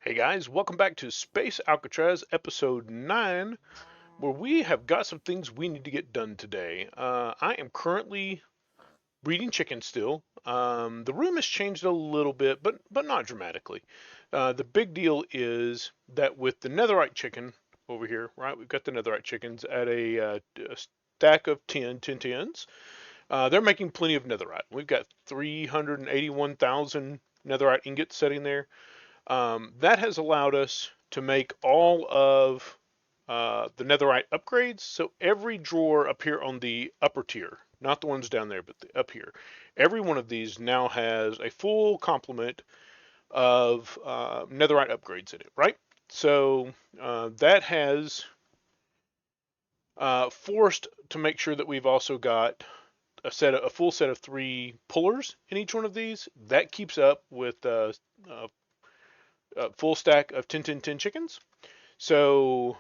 Hey guys, welcome back to Space Alcatraz episode 9, where we have got some things we need to get done today. I am currently breeding chickens still. The room has changed a little bit, but not dramatically. The big deal is that with the netherite chicken over here, right, we've got the netherite chickens at a stack of 10 tens. They're making plenty of netherite. We've got 381,000 netherite ingots sitting there. That has allowed us to make all of the netherite upgrades. So every drawer up here on the upper tier, not the ones down there, but up here, every one of these now has a full complement of netherite upgrades in it, right? So that has forced to make sure that we've also got a full set of 3 pullers in each one of these. That keeps up with full stack of 10 chickens. So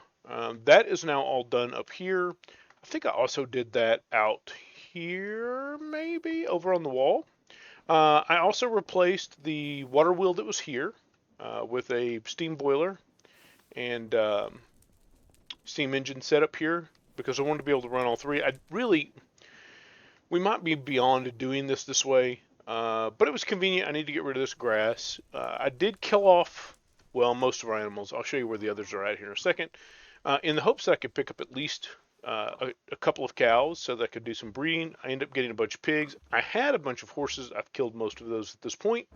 that is now all done up here. I think I also did that out here, maybe over on the wall. I also replaced the water wheel that was here with a steam boiler and steam engine setup here because I wanted to be able to run all 3. We might be beyond doing this way, but it was convenient. I need to get rid of this grass. I did kill off, well, most of our animals. I'll show you where the others are at here in a second, in the hopes that I could pick up at least a couple of cows so that I could do some breeding. I ended up getting a bunch of pigs. I had a bunch of horses. I've killed most of those at this point.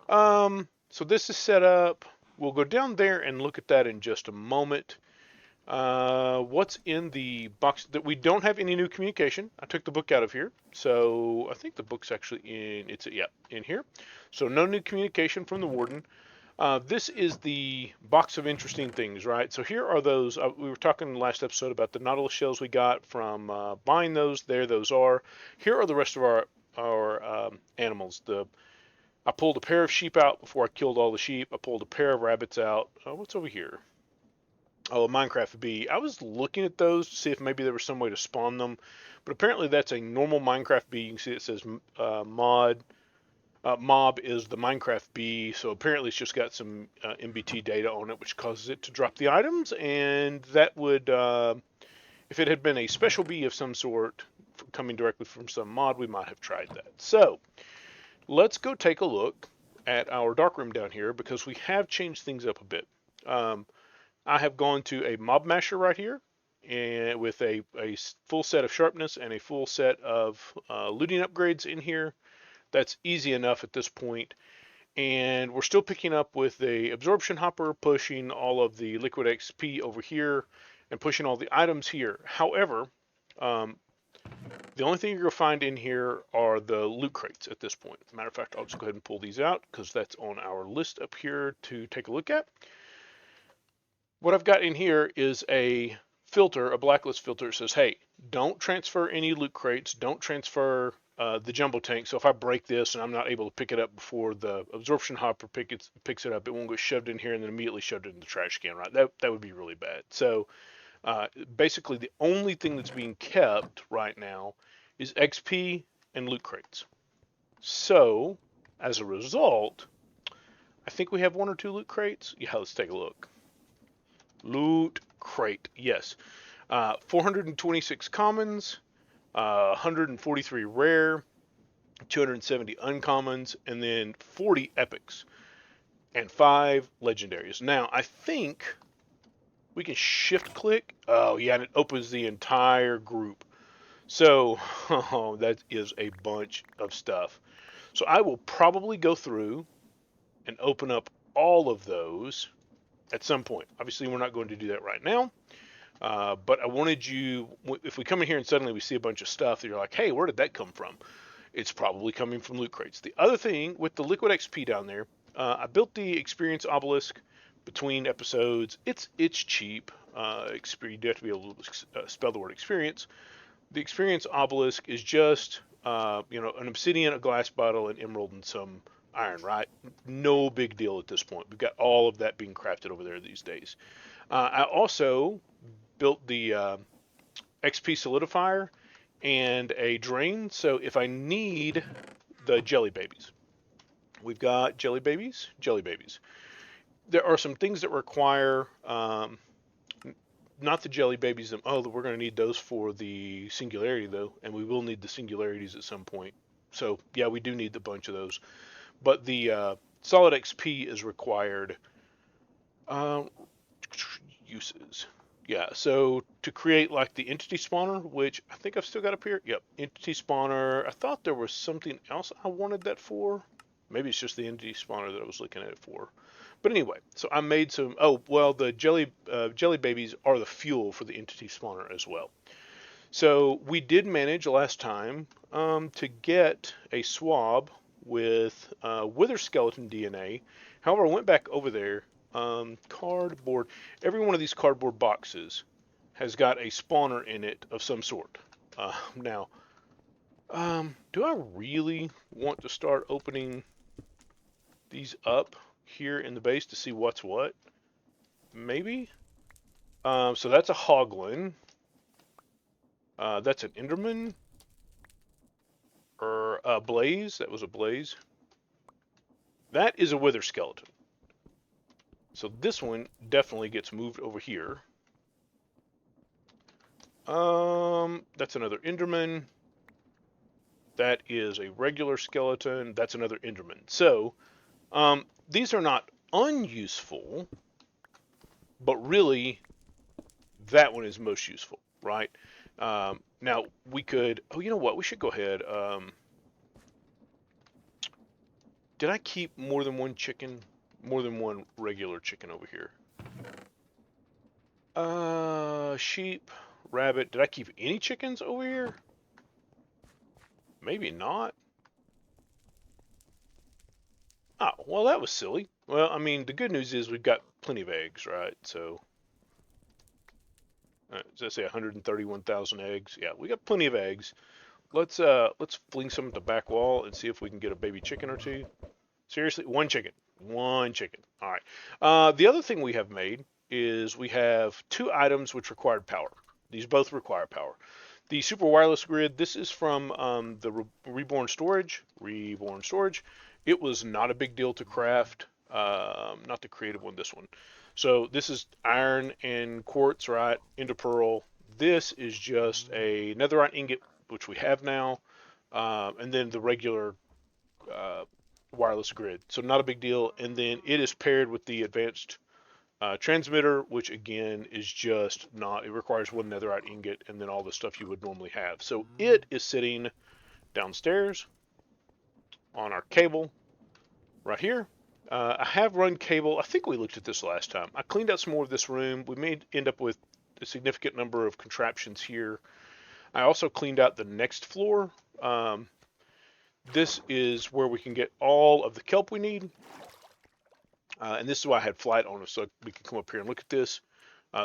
So this is set up. We'll go down there and look at that in just a moment. What's in the box? That we don't have any new communication. I took the book out of here, so I think the book's actually in here. So no new communication from the warden. This is the box of interesting things, right? So here are those. We were talking in the last episode about the Nautilus shells we got from buying those. There, those are. Here are the rest of our animals. I pulled a pair of sheep out before I killed all the sheep. I pulled a pair of rabbits out. What's over here? Oh, a Minecraft bee. I was looking at those to see if maybe there was some way to spawn them, but apparently that's a normal Minecraft bee. You can see it says mob is the Minecraft bee, so apparently it's just got some MBT data on it, which causes it to drop the items, and that would, if it had been a special bee of some sort coming directly from some mod, we might have tried that. So let's go take a look at our darkroom down here because we have changed things up a bit. I have gone to a mob masher right here, and with a full set of sharpness and a full set of looting upgrades in here. That's easy enough at this point. And we're still picking up with the absorption hopper, pushing all of the liquid XP over here, and pushing all the items here. However, the only thing you're going to find in here are the loot crates at this point. As a matter of fact, I'll just go ahead and pull these out because that's on our list up here to take a look at. What I've got in here is a filter, a blacklist filter. It says, hey, don't transfer any loot crates. Don't transfer the jumbo tank. So if I break this and I'm not able to pick it up before the absorption hopper picks it up, it won't get shoved in here and then immediately shoved in the trash can, right? That would be really bad. So basically the only thing that's being kept right now is XP and loot crates. So as a result, I think we have 1 or 2 loot crates. Yeah, let's take a look. Loot crate, yes. 426 commons, 143 rare, 270 uncommons, and then 40 epics, and 5 legendaries. Now, I think we can shift click. Oh, yeah, and it opens the entire group. So, oh, that is a bunch of stuff. So I will probably go through and open up all of those at some point. Obviously, we're not going to do that right now. But I wanted you, if we come in here and suddenly we see a bunch of stuff that you're like, hey, where did that come from? It's probably coming from loot crates. The other thing with the liquid XP down there, I built the experience obelisk between episodes. It's cheap. You do have to be able to spell the word experience. The experience obelisk is just, an obsidian, a glass bottle, an emerald, and some iron, right? No big deal at this point. We've got all of that being crafted over there these days. I also built the XP solidifier and a drain. So if I need the jelly babies, we've got jelly babies. there are some things that require not the jelly babies. Oh, we're going to need those for the singularity though, and we will need the singularities at some point. So yeah, we do need a bunch of those. But the solid XP is required. Um, Uses. Yeah, so to create like the entity spawner, which I think I've still got up here. Yep, entity spawner. I thought there was something else I wanted that for. Maybe it's just the entity spawner that I was looking at it for. But anyway, so I made some. Oh well, the jelly babies are the fuel for the entity spawner as well. So we did manage last time to get a swab with wither skeleton DNA. However, I went back over there. Cardboard. Every one of these cardboard boxes has got a spawner in it of some sort. Now, do I really want to start opening these up here in the base to see what's what? Maybe. So that's a hoglin. That's an enderman. Or a blaze. That was a blaze. That is a wither skeleton. So this one definitely gets moved over here. That's another enderman. That is a regular skeleton. That's another enderman. So these are not unuseful, but really that one is most useful, right? Now we could. Oh, you know what? We should go ahead. Did I keep more than one chicken? More than one regular chicken over here? Sheep, rabbit. Did I keep any chickens over here? Maybe not. Oh, well, that was silly. Well, I mean, the good news is we've got plenty of eggs, right? So, does that say 131,000 eggs? Yeah, we got plenty of eggs. Let's fling some at the back wall and see if we can get a baby chicken or two. Seriously, one chicken. One chicken. All right. The other thing we have made is we have two items which required power. These both require power. The super wireless grid, this is from the Reborn Storage. Reborn Storage. It was not a big deal to craft. Not the creative one, this one. So this is iron and quartz, right? Into pearl. This is just a netherite ingot, which we have now, and then the regular wireless grid. So not a big deal. And then it is paired with the advanced transmitter, which again is just not, it requires one netherite ingot and then all the stuff you would normally have. So it is sitting downstairs on our cable right here. I have run cable. I think we looked at this last time. I cleaned out some more of this room. We may end up with a significant number of contraptions here. I also cleaned out the next floor. This is where we can get all of the kelp we need. And this is why I had flight on it, so we can come up here and look at this.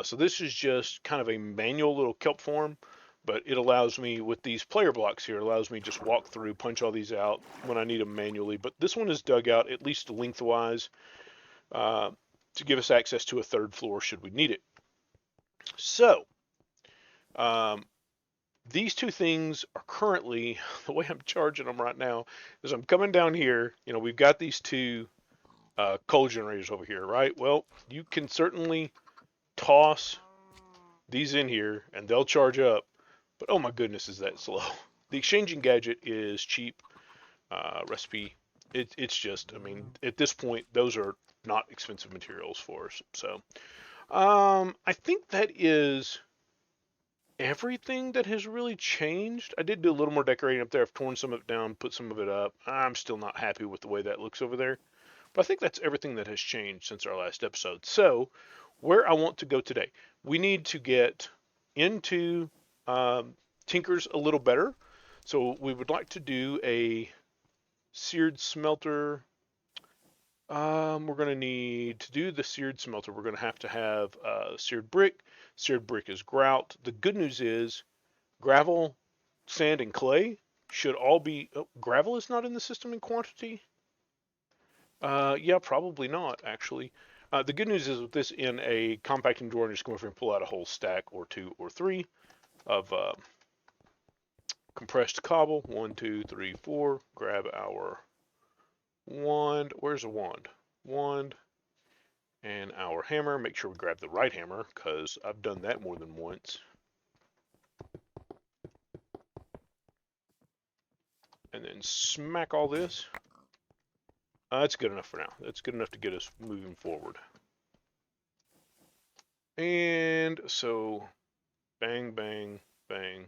So this is just kind of a manual little kelp farm, but it allows me, with these player blocks here, it allows me to just walk through, punch all these out when I need them manually. But this one is dug out at least lengthwise to give us access to a third floor should we need it. So these two things are currently, the way I'm charging them right now is I'm coming down here. You know, we've got these two coal generators over here, right? Well, you can certainly toss these in here and they'll charge up, but oh my goodness, is that slow. The exchanging gadget is cheap. Recipe, it's just, I mean, at this point, those are not expensive materials for us. So I think that is everything that has really changed. I did do a little more decorating up there. I've torn some of it down, put some of it up. I'm still not happy with the way that looks over there. But I think that's everything that has changed since our last episode. So, where I want to go today, we need to get into Tinker's a little better. So, we would like to do a seared smelter. We're going to need to do the seared smelter. We're going to have seared brick. Seared brick is grout. The good news is gravel, sand, and clay should all be. Oh, gravel is not in the system in quantity. Yeah, probably not, actually. The good news is with this in a compacting drawer, I'm just going to pull out a whole stack or two or three of compressed cobble. 1, 2, 3, 4. Grab our wand. Where's the wand? Wand. And our hammer, make sure we grab the right hammer, because I've done that more than once. And then smack all this. That's good enough for now. That's good enough to get us moving forward. And so, bang, bang, bang,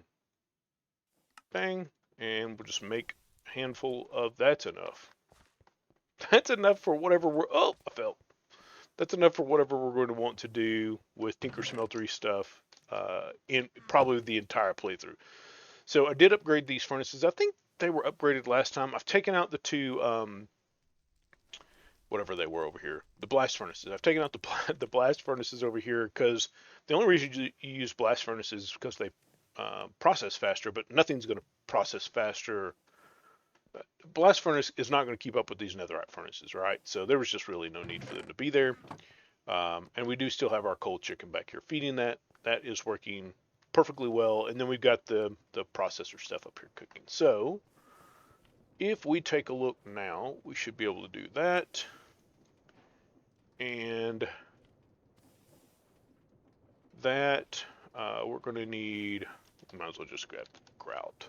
bang. And we'll just make a handful of, that's enough. That's enough for whatever we're, oh, I fell. That's enough for whatever we're going to want to do with Tinker Smeltery stuff in probably the entire playthrough. So I did upgrade these furnaces. I think they were upgraded last time. I've taken out the two, whatever they were over here, the blast furnaces. I've taken out the blast furnaces over here because the only reason you use blast furnaces is because they process faster, but nothing's going to process faster. Blast furnace is not going to keep up with these netherite furnaces, right? So there was just really no need for them to be there. And we do still have our cold chicken back here feeding that. That is working perfectly well. And then we've got the processor stuff up here cooking. So if we take a look now, we should be able to do that. And that we're going to need, might as well just grab grout.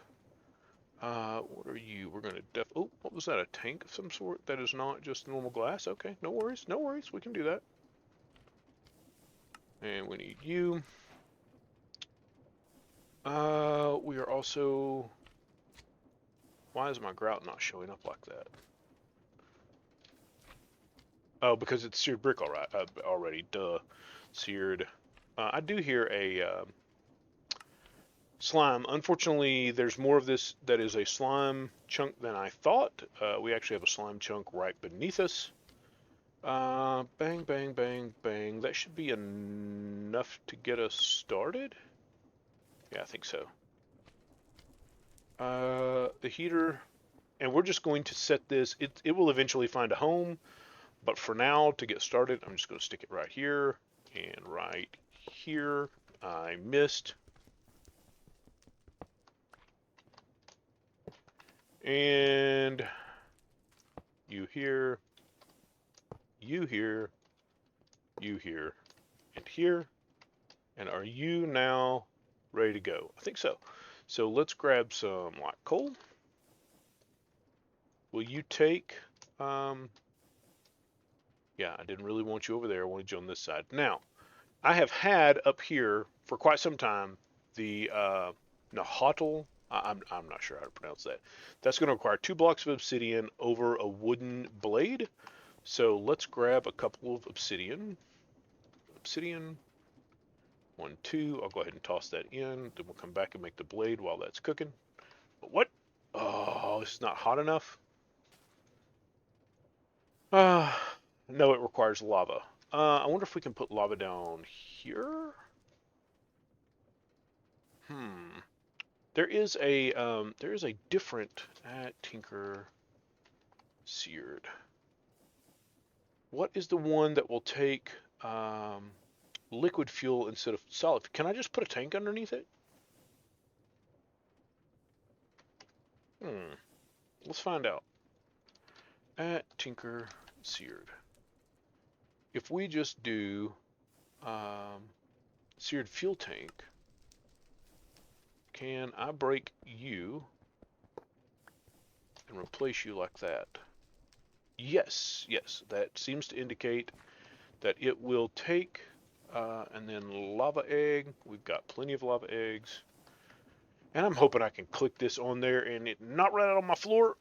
What are you? We're going to oh, what was that? A tank of some sort? That is not just normal glass? Okay, no worries, no worries. We can do that. And we need you. We are also, why is my grout not showing up like that? Oh, because it's seared brick already. Duh. Seared. I do hear a slime. Unfortunately, there's more of this that is a slime chunk than I thought. We actually have a slime chunk right beneath us. Bang, bang, bang, bang. That should be enough to get us started. Yeah, I think so. The heater, and we're just going to set this. It will eventually find a home, but for now, to get started, I'm just going to stick it right here and right here. I missed. And you here, you here, you here, and here. And are you now ready to go? I think so. So let's grab some white coal. Will you take, yeah, I didn't really want you over there. I wanted you on this side. Now, I have had up here for quite some time the Nahuatl. I'm not sure how to pronounce that. That's going to require 2 blocks of obsidian over a wooden blade. So let's grab a couple of obsidian. Obsidian. 1, 2. I'll go ahead and toss that in. Then we'll come back and make the blade while that's cooking. What? Oh, this is not hot enough. No, it requires lava. I wonder if we can put lava down here. There is a different Tinker seared. What is the one that will take liquid fuel instead of solid? Can I just put a tank underneath it? Let's find out. At Tinker seared. If we just do seared fuel tank, can I break you and replace you like that? Yes, yes, that seems to indicate that it will take, and then lava egg. We've got plenty of lava eggs. And I'm hoping I can click this on there and it not right out on my floor.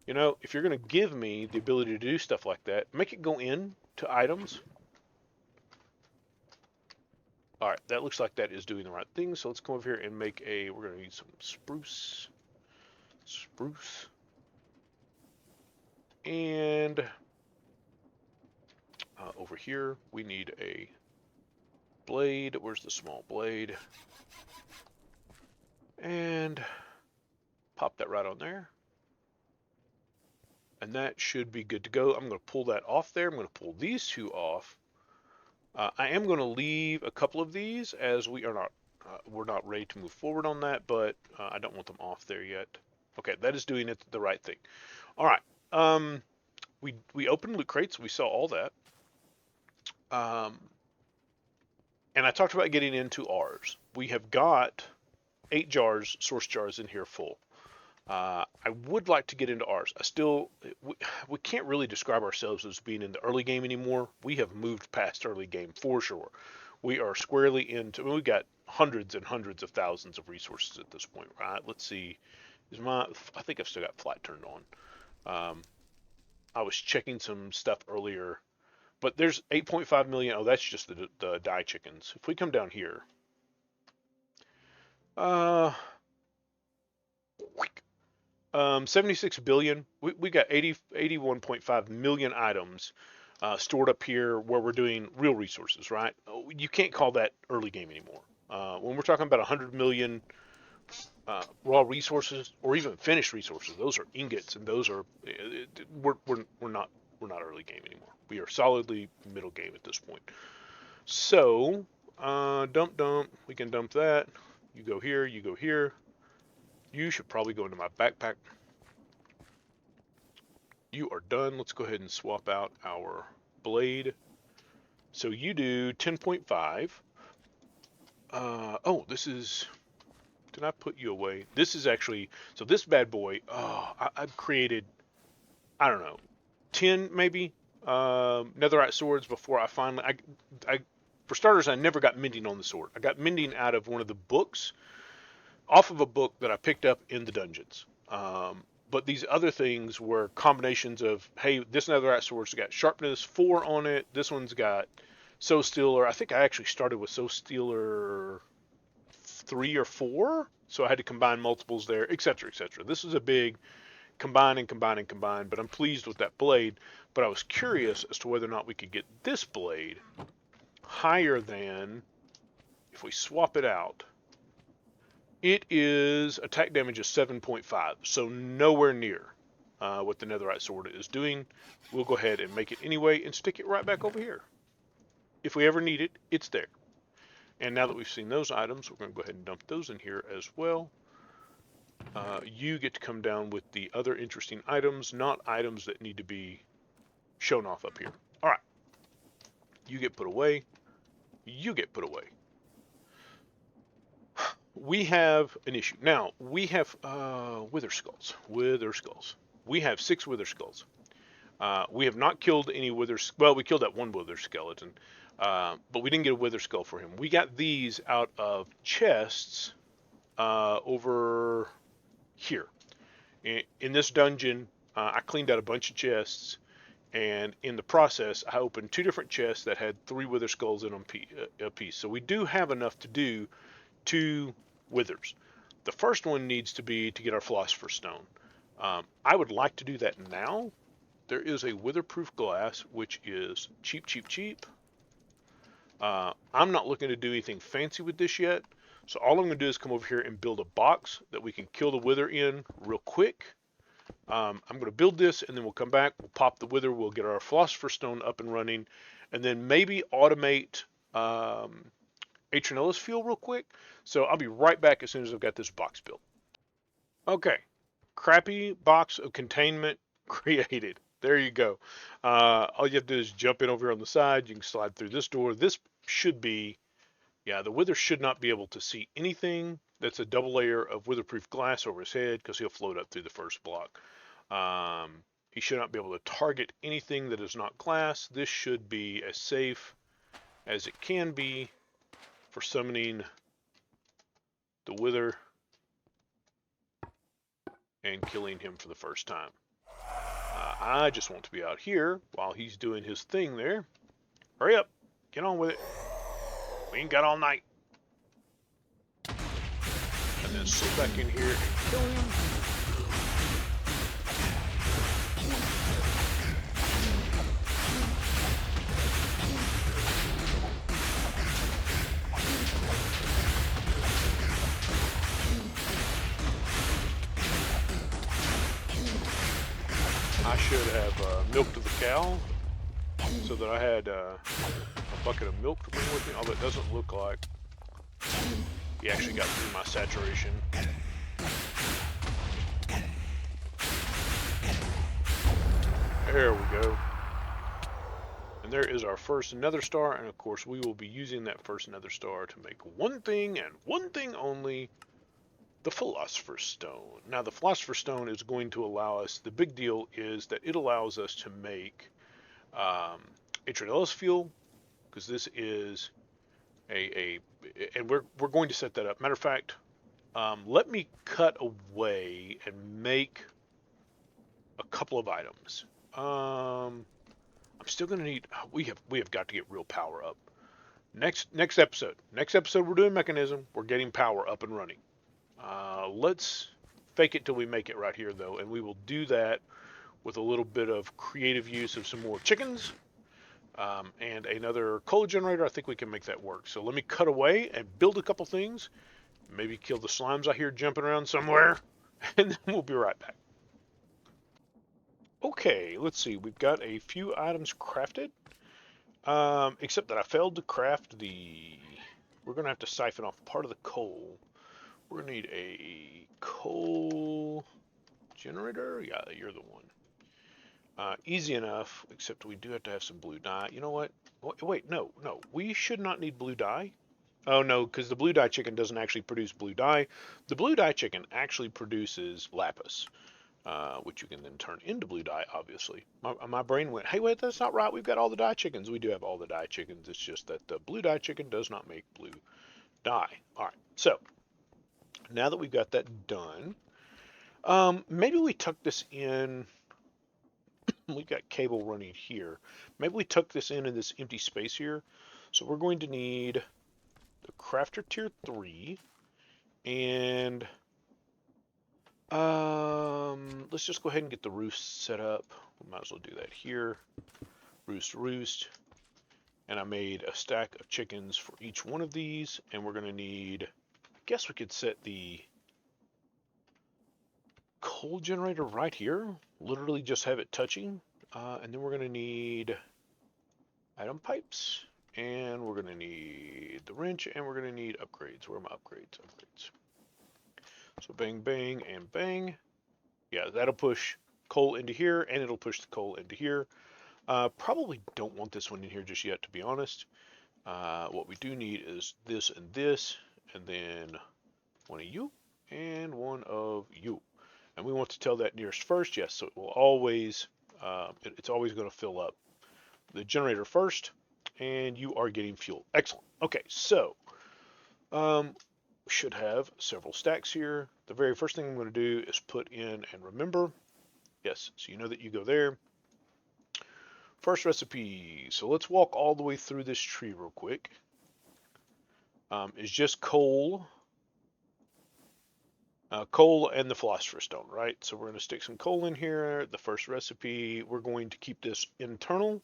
You know, if you're going to give me the ability to do stuff like that, make it go in to items. All right, that looks like that is doing the right thing. So let's come over here and make a, we're going to need some spruce. Spruce. And over here, we need a blade. Where's the small blade? And pop that right on there. And that should be good to go. I'm going to pull that off there. I'm going to pull these two off. I am going to leave a couple of these as we are not, we're not ready to move forward on that, but I don't want them off there yet. Okay, that is doing it the right thing. All right. we opened loot crates. We saw all that. And I talked about getting into ours. We have got 8 jars, source jars in here full. I would like to get into ours. We can't really describe ourselves as being in the early game anymore. We have moved past early game for sure. We are squarely into, we've got hundreds and hundreds of thousands of resources at this point, right? Let's see. I think I've still got flat turned on. I was checking some stuff earlier, but there's 8.5 million. Oh, that's just the die chickens. If we come down here, 76 billion. We got 81.5 million items stored up here where we're doing real resources, right? You can't call that early game anymore. When we're talking about 100 million raw resources or even finished resources, those are ingots, and those are we're not early game anymore. We are solidly middle game at this point. So dump. We can dump that. You go here. You go here. You should probably go into my backpack. You are done. Let's go ahead and swap out our blade. So you do 10.5. Oh, this is... Did I put you away? This is actually... So this bad boy, I've created, I don't know, 10 maybe netherite swords before I finally... for starters, I never got mending on the sword. I got mending out of one of the books, off of a book that I picked up in the dungeons. But these other things were combinations of, hey, this netherite sword's got sharpness 4 on it. This one's got soul stealer. I think I actually started with soul stealer 3 or 4. So I had to combine multiples there, etc., etc. This is a big combine, but I'm pleased with that blade. But I was curious as to whether or not we could get this blade higher than, if we swap it out, it is attack damage of 7.5, so nowhere near what the netherite sword is doing. We'll go ahead and make it anyway and stick it right back over here. If we ever need it, it's there. And now that we've seen those items, we're going to go ahead and dump those in here as well. You get to come down with the other interesting items, not items that need to be shown off up here. All right. You get put away. You get put away. We have an issue. Now, we have wither skulls. We have 6 wither skulls. We have not killed any wither... Well, we killed that one wither skeleton, but we didn't get a wither skull for him. We got these out of chests over here. In this dungeon, I cleaned out a bunch of chests, and in the process, I opened 2 different chests that had 3 wither skulls in them a piece. So we do have enough to do 2 withers. The first one needs to be to get our philosopher's stone. I would like to do that now. There is a witherproof glass, which is cheap. I'm not looking to do anything fancy with this yet, so all I'm going to do is come over here and build a box that we can kill the wither in real quick. I'm going to build this, and then we'll come back, we'll pop the wither, we'll get our philosopher's stone up and running, and then maybe automate Aeternalis Fuel real quick. So I'll be right back as soon as I've got this box built. Okay, crappy box of containment created. There you go. All you have to do is jump in over here on the side. You can slide through this door. This should be, yeah, the wither should not be able to see anything. That's a double layer of witherproof glass over his head because he'll float up through the first block. He should not be able to target anything that is not glass. This should be as safe as it can be for summoning the wither and killing him for the first time. I just want to be out here while he's doing his thing there. Hurry up. Get on with it. We ain't got all night. And then sit back in here and kill him. I should have milked the cow so that I had a bucket of milk to bring with me, although it doesn't look like he actually got through my saturation. There we go. And there is our first Nether star, and of course we will be using that first Nether star to make one thing and one thing only, the Philosopher's Stone. Now the Philosopher's Stone is going to allow us, the big deal is that it allows us to make Aeternalis Fuel, because this is and we're going to set that up. Matter of fact, let me cut away and make a couple of items. I'm still gonna need. We have got to get real power up. Next episode. Next episode we're doing mechanism. We're getting power up and running. Let's fake it till we make it right here though, and we will do that with a little bit of creative use of some more chickens and another coal generator. I think we can make that work. So let me cut away and build a couple things. Maybe kill the slimes I hear jumping around somewhere, and then we'll be right back. Okay, let's see. We've got a few items crafted, except that I failed to craft the. We're gonna have to siphon off part of the coal. We're gonna need a coal generator. Yeah, you're the one. Easy enough, except we do have to have some blue dye. You know what? Wait, no. We should not need blue dye. Oh no, because the blue dye chicken doesn't actually produce blue dye. The blue dye chicken actually produces lapis, which you can then turn into blue dye, obviously. My brain went, hey, wait, that's not right. We've got all the dye chickens. We do have all the dye chickens. It's just that the blue dye chicken does not make blue dye. All right, so now that we've got that done, maybe we tuck this in. We've got cable running here. Maybe we tuck this in this empty space here. So we're going to need the crafter tier 3 and let's just go ahead and get the roost set up. We might as well do that here. Roost. And I made a stack of chickens for each one of these, and we're going to need, I guess we could set the coal generator right here, literally just have it touching, and then we're going to need item pipes, and we're going to need the wrench, and we're going to need upgrades. Where are my upgrades? So bang, bang, and bang. Yeah, that'll push coal into here, and it'll push the coal into here. Probably don't want this one in here just yet, to be honest. What we do need is this, and then one of you, and one of you. And we want to tell that nearest first, yes, so it will always, it's always going to fill up the generator first, and you are getting fuel. Excellent. Okay, so we should have several stacks here. The very first thing I'm going to do is put in and remember. Yes, so you know that you go there. First recipe. So let's walk all the way through this tree real quick. It's just coal. Coal and the Philosopher's Stone, right? So we're going to stick some coal in here. The first recipe, we're going to keep this internal.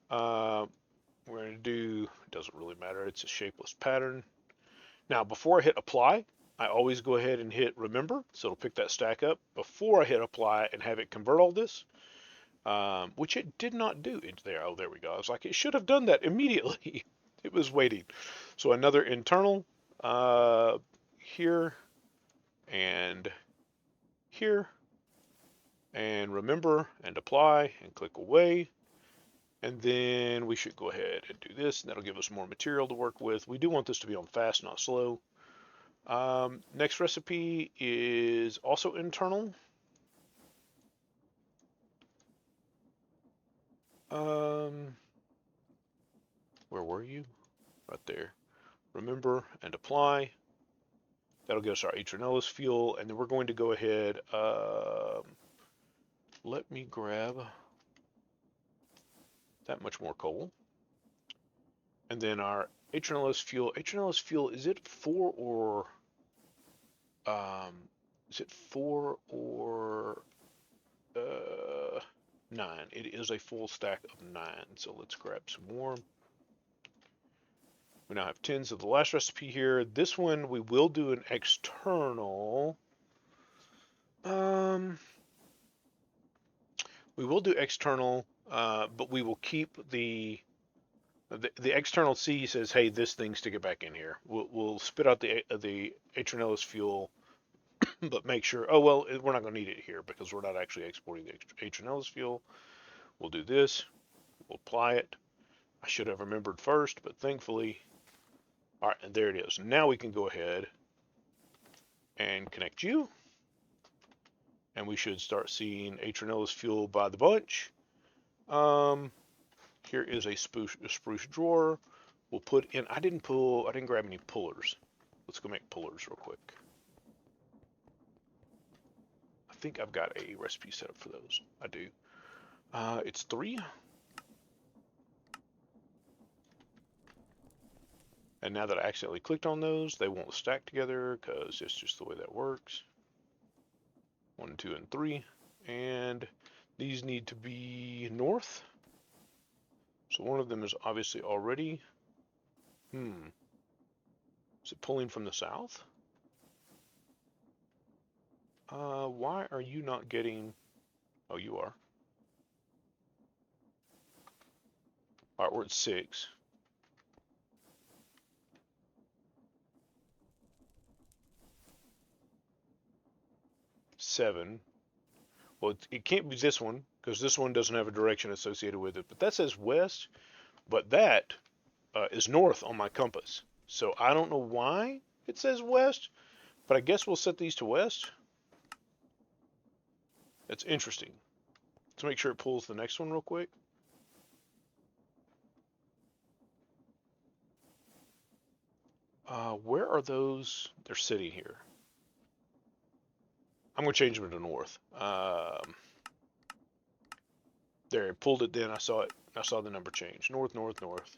We're going to do, it doesn't really matter, it's a shapeless pattern. Now, before I hit apply, I always go ahead and hit remember, so it'll pick that stack up before I hit apply and have it convert all this, which it did not do into there. Oh, there we go. I was like, it should have done that immediately. It was waiting. So another internal here and here, and remember and apply and click away. And then we should go ahead and do this, and that'll give us more material to work with. We do want this to be on fast, not slow. Next recipe is also internal. Where were you? Right there. Remember and apply. That'll give us our Aeternalis Fuel, and then we're going to go ahead. Let me grab that much more coal. And then our Aeternalis Fuel. Aeternalis Fuel, is it 4 or 9? It is a full stack of 9. So let's grab some more. We now have 10. So the last recipe here, this one we will do an external. We will do external, but we will keep the external C says, hey, this thing, stick it back in here. We'll spit out the Aeternalis Fuel, but make sure, oh, well, we're not going to need it here because we're not actually exporting the Aeternalis Fuel. We'll do this. We'll apply it. I should have remembered first, but thankfully, all right, and there it is. Now we can go ahead and connect you. And we should start seeing Aeternalis Fuel by the bunch. Here is a spruce drawer. We'll put in, I didn't grab any pullers. Let's go make pullers real quick. I think I've got a recipe set up for those. I do. It's 3. And now that I accidentally clicked on those, they won't stack together because it's just the way that works. 1, 2, and 3. And these need to be north. So one of them is obviously already. Is it pulling from the south? Why are you not getting... Oh, you are. All right, we're at 6. Seven. Well, it can't be this one because this one doesn't have a direction associated with it. But that says west, but that is north on my compass. So I don't know why it says west, but I guess we'll set these to west. That's interesting. Let's make sure it pulls the next one real quick. Where are those? They're sitting here. I'm going to change them to north. There, it pulled it then. I saw it. I saw the number change. North, north, north.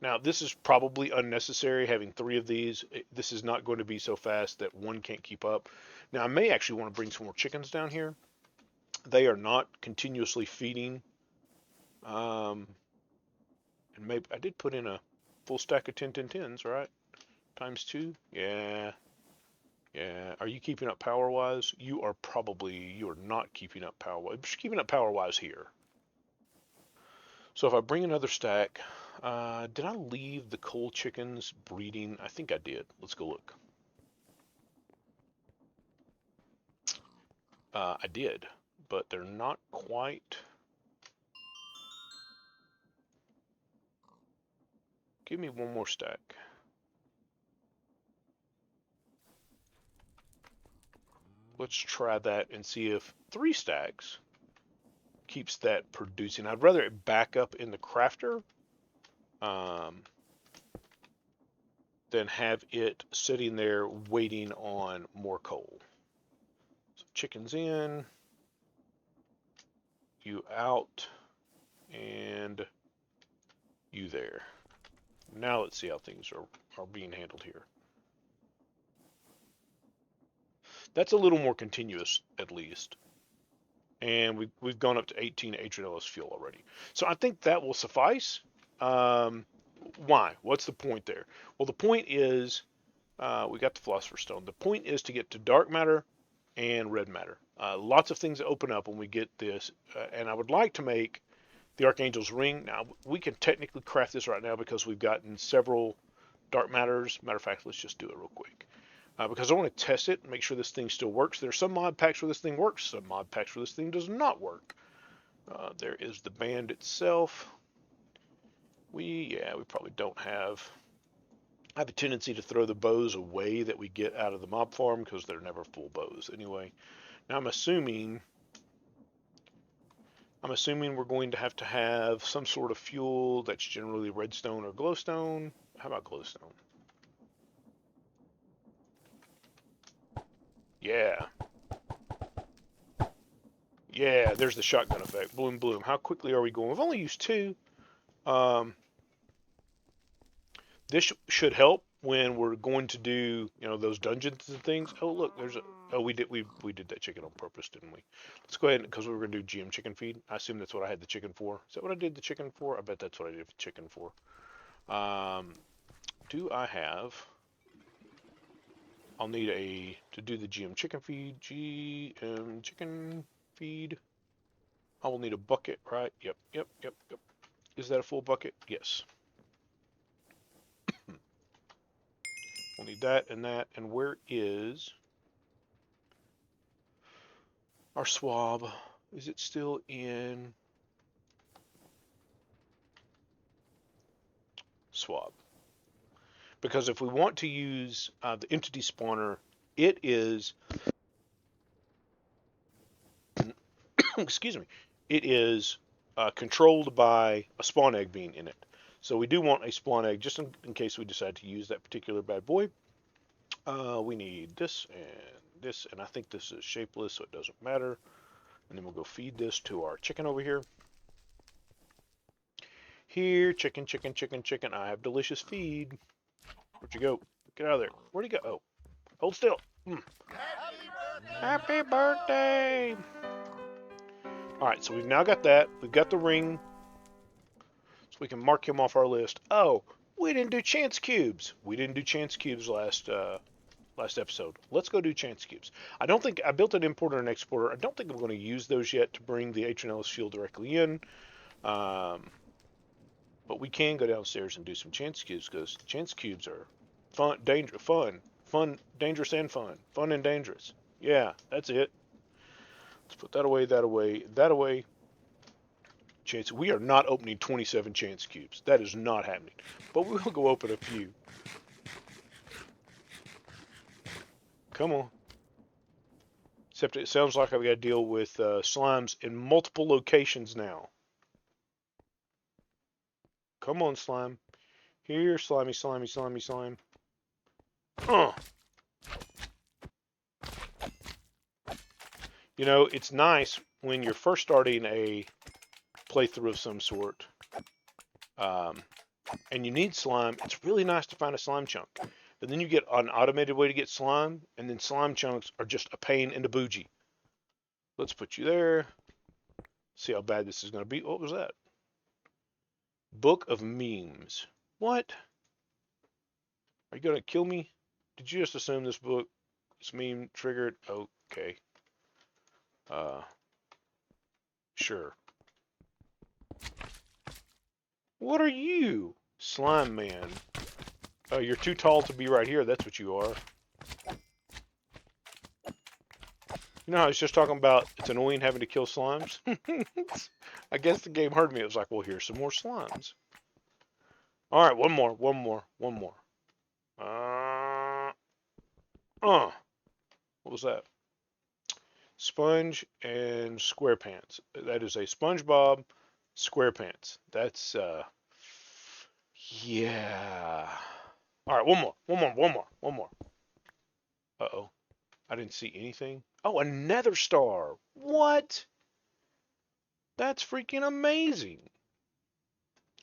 Now, this is probably unnecessary, having 3 of these. This is not going to be so fast that one can't keep up. Now, I may actually want to bring some more chickens down here. They are not continuously feeding. And maybe I did put in a full stack of 10, 10, 10s, right? Times 2. Yeah. Yeah. Are you keeping up power-wise? You are not keeping up power-wise. You're keeping up power-wise here. So if I bring another stack, did I leave the coal chickens breeding? I think I did. Let's go look. I did, but they're not quite. Give me one more stack. Let's try that and see if 3 stacks keeps that producing. I'd rather it back up in the crafter than have it sitting there waiting on more coal. So chickens in, you out, and you there. Now let's see how things are being handled here. That's a little more continuous, at least. And we've gone up to 18 Aeternalis Fuel already. So I think that will suffice. Why? What's the point there? Well, the point is, we got the Philosopher's Stone. The point is to get to dark matter and red matter. Lots of things open up when we get this. And I would like to make the Archangel's Ring. Now, we can technically craft this right now because we've gotten several dark matters. Matter of fact, let's just do it real quick. Because I want to test it and make sure this thing still works. There are some mod packs where this thing works, some mod packs where this thing does not work. There is the band itself. We probably don't have. I have a tendency to throw the bows away that we get out of the mob farm because they're never full bows anyway. Now I'm assuming we're going to have some sort of fuel that's generally redstone or glowstone. How about glowstone? Yeah. Yeah, there's the shotgun effect. Bloom, bloom. How quickly are we going? We've only used 2. This should help when we're going to do, those dungeons and things. Oh, look, there's a... Oh, we did that chicken on purpose, didn't we? Let's go ahead, because we were going to do GM chicken feed. I assume that's what I had the chicken for. Is that what I did the chicken for? I bet that's what I did the chicken for. Do I have... I'll need to do the GM chicken feed. GM chicken feed. I will need a bucket, right? Yep. Is that a full bucket? Yes. We'll need that and that. And where is our swab? Is it still in? swap. Because if we want to use the entity spawner, it is, excuse me, it is controlled by a spawn egg being in it. So we do want a spawn egg just in case we decide to use that particular bad boy. We need this, and I think this is shapeless, so it doesn't matter. And then we'll go feed this to our chicken over here. Here, chicken, chicken, chicken, chicken. I have delicious feed. Where'd you go? Get out of there. Where'd he go? Oh, hold still. Happy birthday! Alright, so we've now got that. We've got the ring. So we can mark him off our list. Oh, we didn't do chance cubes. We didn't do chance cubes last episode. Let's go do chance cubes. I don't think I built an importer and exporter. I don't think I'm going to use those yet to bring the Aeternalis Fuel directly in. But we can go downstairs and do some chance cubes because chance cubes are fun, dangerous and fun. Fun and dangerous. Yeah, that's it. Let's put that away, that away, that away. Chance. We are not opening 27 chance cubes. That is not happening. But we will go open a few. Come on. Except it sounds like I've got to deal with slimes in multiple locations now. Come on, slime. Here, slimy, slimy, slimy, slime. You know, it's nice when you're first starting a playthrough of some sort, and you need slime. It's really nice to find a slime chunk. And then you get an automated way to get slime, and then slime chunks are just a pain in the bougie. Let's put you there. See how bad this is going to be. What was that? Book of memes. What? Are you going to kill me? Did you just assume this book is meme triggered? Okay. Sure. What are you? Slime man. Oh, you're too tall to be right here. That's what you are. You know how I was just talking about it's annoying having to kill slimes? I guess the game heard me. It was like, well, here's some more slimes. Alright, one more. What was that? Sponge and SquarePants. That is a SpongeBob SquarePants. That's, yeah. Alright, one more. Uh-oh. I didn't see anything. Oh, a Nether star. What? That's freaking amazing.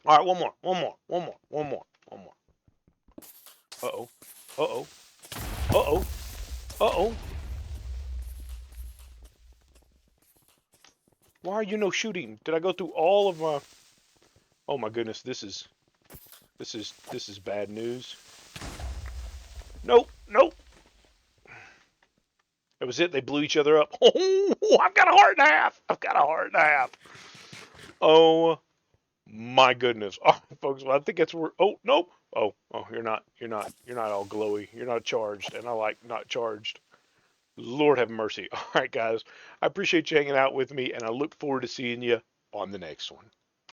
All right, one more. Uh-oh. Why are you no shooting? Did I go through all of my... Oh my goodness, this is bad news. Nope. That was it. They blew each other up. Oh, I've got a heart and a half. Oh my goodness. Oh, folks, well, I think that's where. Oh, nope. Oh, you're not all glowy. You're not charged, and I like not charged. Lord have mercy. All right, guys. I appreciate you hanging out with me, and I look forward to seeing you on the next one.